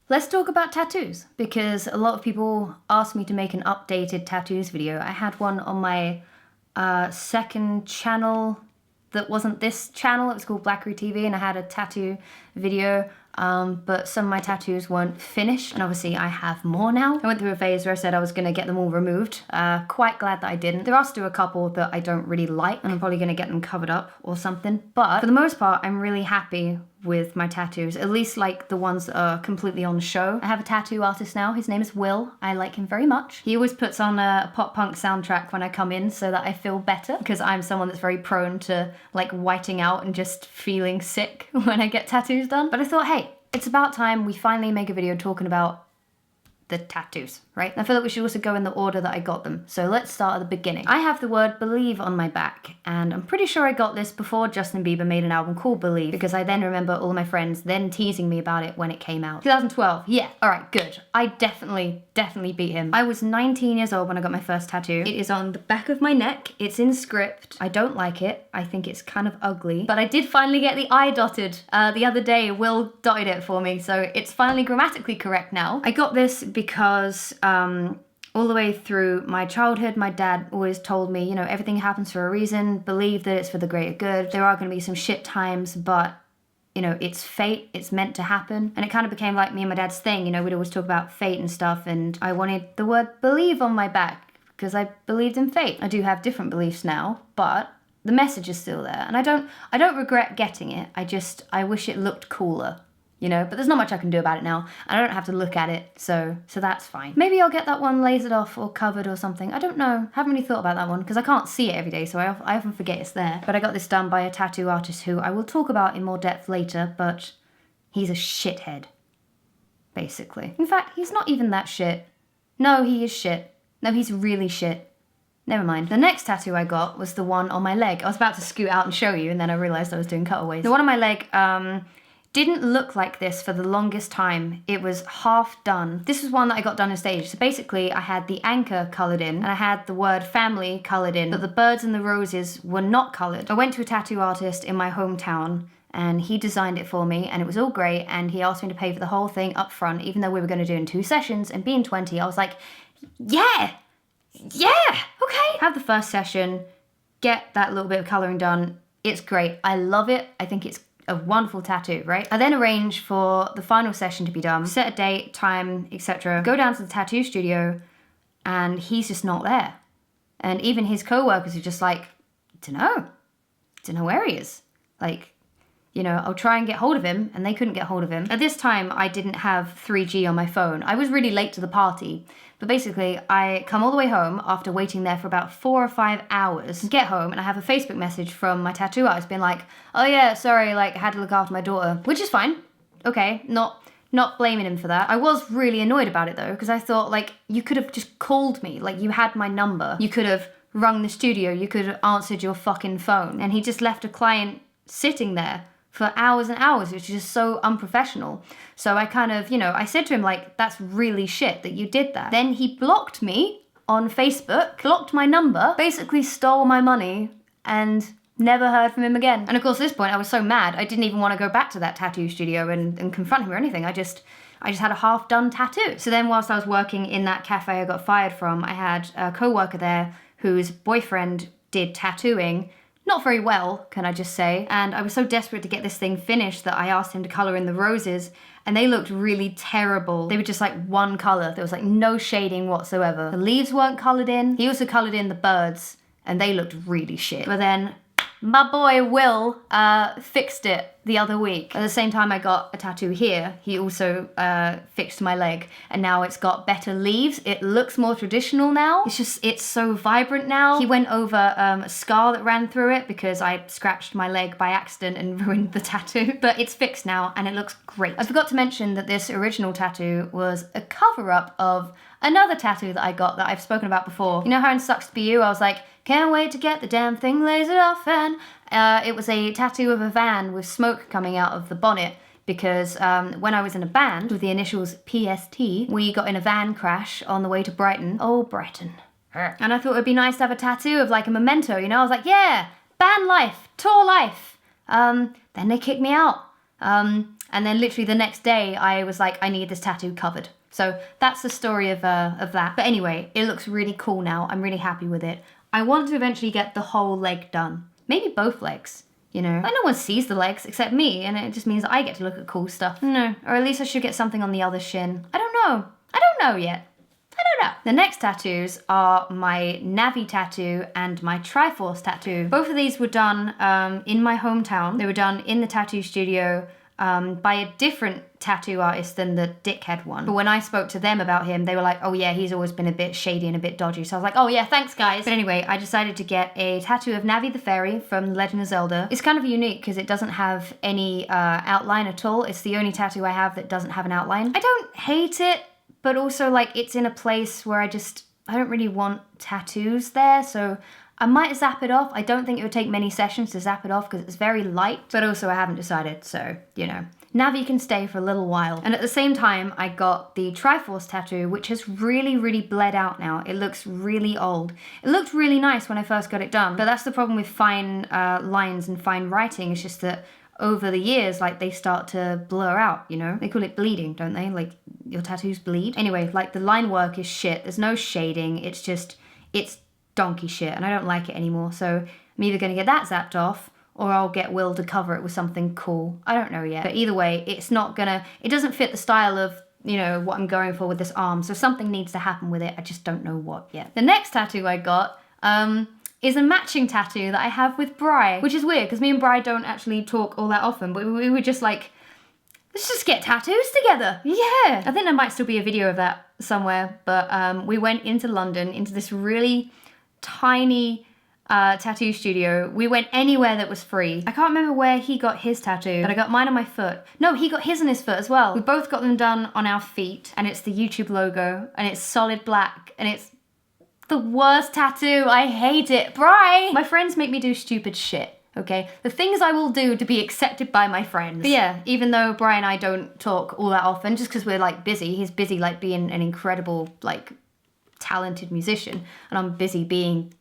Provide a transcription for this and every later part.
Let's talk about tattoos, because a lot of people asked me to make an updated tattoos video. I had one on my second channel that wasn't this channel. It was called Blackery TV, and I had a tattoo video, but some of my tattoos weren't finished, and obviously I have more now. I went through a phase where I said I was gonna get them all removed. Quite glad that I didn't. There are still a couple that I don't really like, and I'm probably gonna get them covered up or something, but for the most part, I'm really happy with my tattoos, at least like the ones that are completely on show. I have a tattoo artist now. His name is Will. I like him very much. He always puts on a pop punk soundtrack when I come in so that I feel better, because I'm someone that's very prone to like whiting out and just feeling sick when I get tattoos done. But I thought, hey, it's about time we finally make a video talking about the tattoos, right? I feel like we should also go in the order that I got them. So let's start at the beginning. I have the word believe on my back, and I'm pretty sure I got this before Justin Bieber made an album called Believe, because I then remember all of my friends then teasing me about it when it came out. 2012, yeah, all right, good. I definitely beat him. I was 19 years old when I got my first tattoo. It is on the back of my neck. It's in script. I don't like it. I think it's kind of ugly, but I did finally get the I dotted. The other day, Will dotted it for me, so it's finally grammatically correct now. I got this because all the way through my childhood, my dad always told me, you know, everything happens for a reason, believe that it's for the greater good. There are going to be some shit times, but, you know, it's fate, it's meant to happen. And it kind of became like me and my dad's thing, you know, we'd always talk about fate and stuff, and I wanted the word believe on my back because I believed in fate. I do have different beliefs now, but the message is still there, and I don't regret getting it. I wish it looked cooler. You know, but there's not much I can do about it now. I don't have to look at it, so that's fine. Maybe I'll get that one lasered off or covered or something. I don't know. Haven't really thought about that one because I can't see it every day, so I often forget it's there. But I got this done by a tattoo artist who I will talk about in more depth later, but he's a shithead, basically. In fact, he's not even that shit. No, he is shit. No, he's really shit. Never mind. The next tattoo I got was the one on my leg. I was about to scoot out and show you, and then I realized I was doing cutaways. The one on my leg, didn't look like this for the longest time. It was half done. This was one that I got done in stage. So basically I had the anchor colored in and I had the word family colored in, but the birds and the roses were not colored. I went to a tattoo artist in my hometown and he designed it for me and it was all great, and he asked me to pay for the whole thing up front, even though we were going to do it in 2 sessions, and being 20, I was like, yeah, okay. Have the first session, get that little bit of coloring done. It's great. I love it. I think it's a wonderful tattoo, right? I then arrange for the final session to be done, set a date, time, etc. Go down to the tattoo studio and he's just not there. And even his co-workers are just like, don't know where he is. Like, you know, I'll try and get hold of him, and they couldn't get hold of him. At this time, I didn't have 3G on my phone. I was really late to the party. But basically, I come all the way home after waiting there for about 4 or 5 hours. Get home, and I have a Facebook message from my tattoo artist being like, oh yeah, sorry, like, I had to look after my daughter. Which is fine. Okay, not blaming him for that. I was really annoyed about it though, because I thought, like, you could have just called me. Like, you had my number. You could have rung the studio. You could have answered your fucking phone. And he just left a client sitting there for hours and hours, which is just so unprofessional. So I kind of, you know, I said to him, like, that's really shit that you did that. Then he blocked me on Facebook, blocked my number, basically stole my money, and never heard from him again. And of course, at this point, I was so mad, I didn't even want to go back to that tattoo studio and confront him or anything. I just had a half-done tattoo. So then whilst I was working in that cafe I got fired from, I had a co-worker there whose boyfriend did tattooing. Not very well, can I just say. And I was so desperate to get this thing finished that I asked him to color in the roses, and they looked really terrible. They were just like one color. There was like no shading whatsoever. The leaves weren't colored in. He also colored in the birds, and they looked really shit. But then my boy Will fixed it the other week. At the same time I got a tattoo here, he also fixed my leg, and now it's got better leaves. It looks more traditional now. It's so vibrant now. He went over a scar that ran through it because I scratched my leg by accident and ruined the tattoo. But it's fixed now and it looks great. I forgot to mention that this original tattoo was a cover-up of another tattoo that I got that I've spoken about before. You know how in Sucks to Be You I was like, can't wait to get the damn thing lasered off, and it was a tattoo of a van with smoke coming out of the bonnet because when I was in a band with the initials PST, we got in a van crash on the way to Brighton. Oh, Brighton. And I thought it'd be nice to have a tattoo of like a memento, you know? I was like, yeah, band life, tour life. Then they kicked me out. And then literally the next day I was like, I need this tattoo covered. So that's the story of that. But anyway, it looks really cool now. I'm really happy with it. I want to eventually get the whole leg done. Maybe both legs, you know. Like no one sees the legs except me, and it just means I get to look at cool stuff. No, or at least I should get something on the other shin. I don't know. I don't know yet. I don't know. The next tattoos are my Navi tattoo and my Triforce tattoo. Both of these were done in my hometown. They were done in the tattoo studio by a different tattoo artist than the dickhead one. But when I spoke to them about him, they were like, oh yeah, he's always been a bit shady and a bit dodgy. So I was like, oh yeah, thanks guys. But anyway, I decided to get a tattoo of Navi the fairy from The Legend of Zelda. It's kind of unique because it doesn't have any outline at all. It's the only tattoo I have that doesn't have an outline. I don't hate it, but also like it's in a place where I don't really want tattoos there. So I might zap it off. I don't think it would take many sessions to zap it off because it's very light, but also I haven't decided, so, you know. Navi can stay for a little while. And at the same time, I got the Triforce tattoo, which has really, really bled out now. It looks really old. It looked really nice when I first got it done, but that's the problem with fine lines and fine writing. It's just that over the years, like, they start to blur out, you know? They call it bleeding, don't they? Like, your tattoos bleed. Anyway, like, the line work is shit. There's no shading. It's donkey shit, and I don't like it anymore, so I'm either gonna get that zapped off, or I'll get Will to cover it with something cool. I don't know yet. But either way, it doesn't fit the style of, you know, what I'm going for with this arm, so something needs to happen with it. I just don't know what yet. The next tattoo I got, is a matching tattoo that I have with Bri, which is weird, because me and Bri don't actually talk all that often, but we were just like, let's just get tattoos together. Yeah. I think there might still be a video of that somewhere, but we went into London, into this really tiny tattoo studio. We went anywhere that was free. I can't remember where he got his tattoo, but I got mine on my foot. No, he got his on his foot as well. We both got them done on our feet, and it's the YouTube logo, and it's solid black, and it's the worst tattoo. I hate it. Bri! My friends make me do stupid shit, okay? The things I will do to be accepted by my friends. But yeah, even though Bri and I don't talk all that often, just because we're like busy, he's busy like being an incredible, like, talented musician, and I'm busy being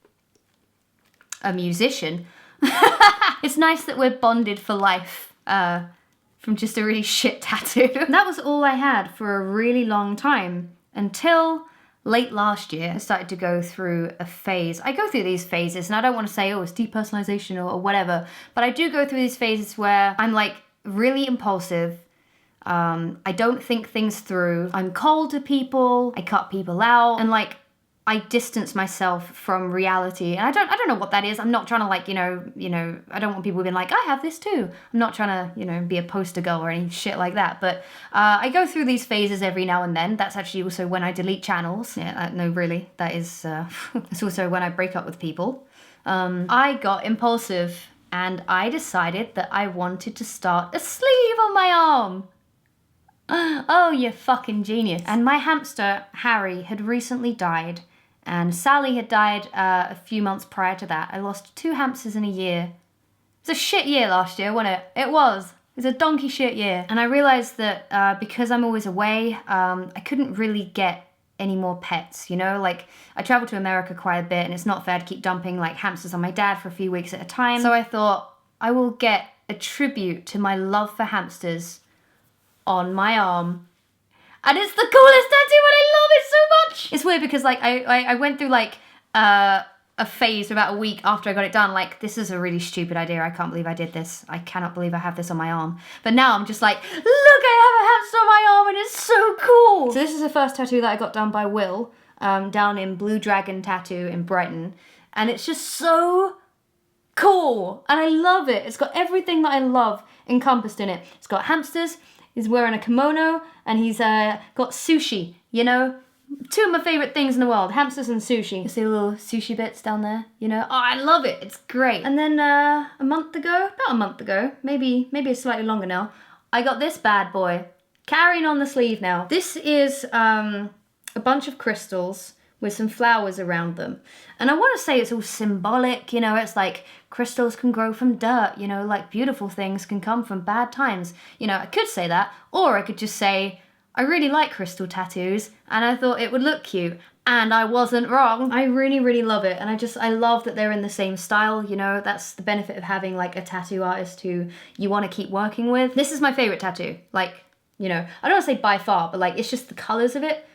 a musician. It's nice that we're bonded for life from just a really shit tattoo. And that was all I had for a really long time until late last year. I started to go through a phase. I go through these phases, and I don't want to say, oh, it's depersonalization or whatever, but I do go through these phases where I'm like really impulsive. I don't think things through. I'm cold to people. I cut people out, and like I distance myself from reality. And I don't know what that is. I'm not trying to like, you know, I don't want people being like, I have this too. I'm not trying to, you know, be a poster girl or any shit like that. But I go through these phases every now and then. That's actually also when I delete channels. Yeah, no, really, that is. It's also when I break up with people. I got impulsive, and I decided that I wanted to start a sleeve on my arm. Oh, you fucking genius. And my hamster, Harry, had recently died, and Sally had died a few months prior to that. I lost 2 hamsters in a year. It was a shit year last year, wasn't it? It was. It was a donkey shit year. And I realised that because I'm always away, I couldn't really get any more pets, you know? Like, I travel to America quite a bit, and it's not fair to keep dumping, like, hamsters on my dad for a few weeks at a time. So I thought, I will get a tribute to my love for hamsters on my arm, and it's the coolest tattoo, and I love it so much. It's weird because like I went through like a phase for about a week after I got it done, like, this is a really stupid idea, I can't believe I did this, I cannot believe I have this on my arm. But now I'm just like, look, I have a hamster on my arm, and it's so cool. So this is the first tattoo that I got done by Will, down in Blue Dragon Tattoo in Brighton, and it's just so cool, and I love it. It's got everything that I love encompassed in it. It's got hamsters, he's wearing a kimono, and he's got sushi, you know? 2 of my favourite things in the world, hamsters and sushi. You see the little sushi bits down there, you know? Oh, I love it, it's great. And then about a month ago, maybe it's slightly longer now, I got this bad boy, carrying on the sleeve now. This is a bunch of crystals with some flowers around them. And I want to say it's all symbolic, you know, it's like crystals can grow from dirt, you know, like beautiful things can come from bad times. You know, I could say that, or I could just say, I really like crystal tattoos, and I thought it would look cute. And I wasn't wrong. I really, really love it. And I love that they're in the same style, you know, that's the benefit of having like a tattoo artist who you want to keep working with. This is my favorite tattoo. Like, you know, I don't want to say by far, but like, it's just the colors of it.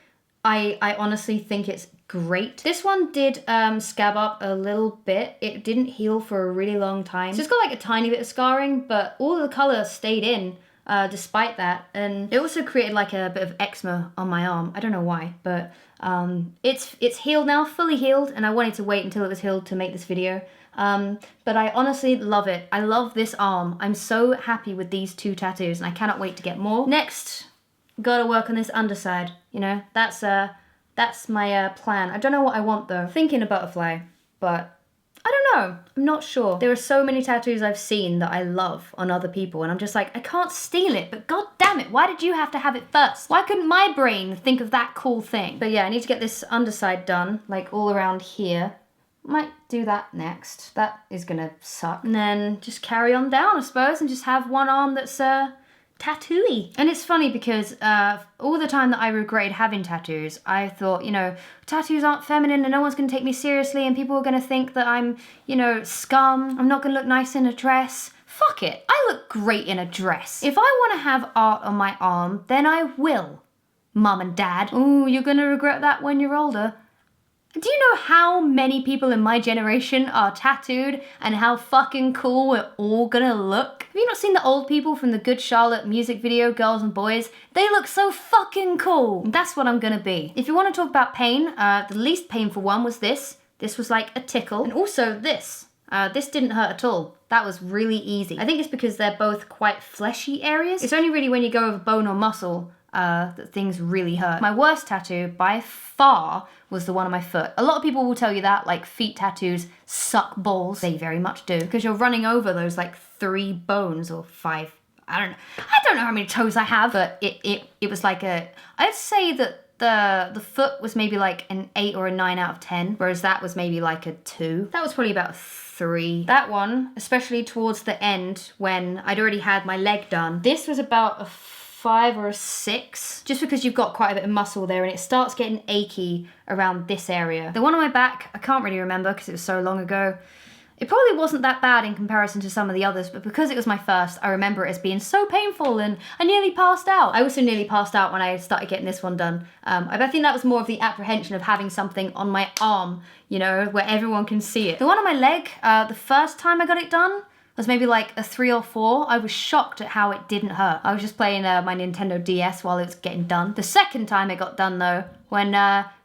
I honestly think it's great. This one did scab up a little bit. It didn't heal for a really long time. So it's got like a tiny bit of scarring, but all the color stayed in. Despite that, and it also created like a bit of eczema on my arm. I don't know why, but it's healed now, fully healed, and I wanted to wait until it was healed to make this video. But I honestly love it. I love this arm. I'm so happy with these 2 tattoos, and I cannot wait to get more. Next, gotta work on this underside. You know, that's my plan. I don't know what I want though. Thinking a butterfly, but I don't know. I'm not sure. There are so many tattoos I've seen that I love on other people, and I'm just like, I can't steal it, but god damn it, why did you have to have it first? Why couldn't my brain think of that cool thing? But yeah, I need to get this underside done, like all around here. Might do that next. That is gonna suck. And then just carry on down, I suppose, and just have one arm that's tattooy. And it's funny because all the time that I regretted having tattoos, I thought, you know, tattoos aren't feminine and no one's gonna take me seriously and people are gonna think that I'm, you know, scum. I'm not gonna look nice in a dress. Fuck it, I look great in a dress. If I wanna have art on my arm, then I will, Mum and Dad. Ooh, you're gonna regret that when you're older. Do you know how many people in my generation are tattooed and how fucking cool we're all gonna look? Have you not seen the old people from the Good Charlotte music video, Girls and Boys? They look so fucking cool. That's what I'm gonna be. If you want to talk about pain, the least painful one was this. This was like a tickle. And also this. This didn't hurt at all. That was really easy. I think it's because they're both quite fleshy areas. It's only really when you go over bone or muscle that things really hurt. My worst tattoo by far was the one on my foot. A lot of people will tell you that, like feet tattoos suck balls. They very much do, because you're running over those like 3 bones or 5. I don't know how many toes I have, but it was like I'd say that the foot was maybe like an 8 or a 9 out of 10, whereas that was maybe like a 2. That was probably about a 3. That one, especially towards the end when I'd already had my leg done, this was about a 5 or a 6, just because you've got quite a bit of muscle there and it starts getting achy around this area. The one on my back, I can't really remember because it was so long ago. It probably wasn't that bad in comparison to some of the others, but because it was my first, I remember it as being so painful and I nearly passed out. I also nearly passed out when I started getting this one done. I think that was more of the apprehension of having something on my arm, you know, where everyone can see it. The one on my leg, the first time I got it done, was maybe like a 3 or 4. I was shocked at how it didn't hurt. I was just playing my Nintendo DS while it was getting done. The second time it got done though, when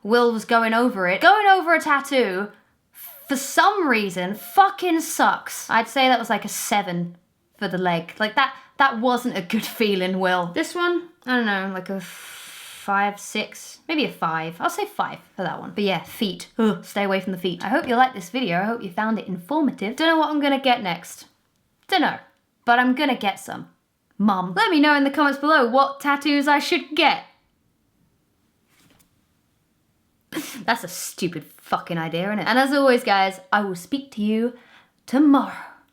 Will was going over it. Going over a tattoo, for some reason, fucking sucks. I'd say that was like a 7 for the leg. Like that wasn't a good feeling, Will. This one, I don't know, like a 5, 6, maybe a 5. I'll say 5 for that one. But yeah, feet. Ugh, stay away from the feet. I hope you liked this video. I hope you found it informative. Don't know what I'm gonna get next. Dunno, but I'm gonna get some. Mum, let me know in the comments below what tattoos I should get. That's a stupid fucking idea, isn't it? And as always, guys, I will speak to you tomorrow.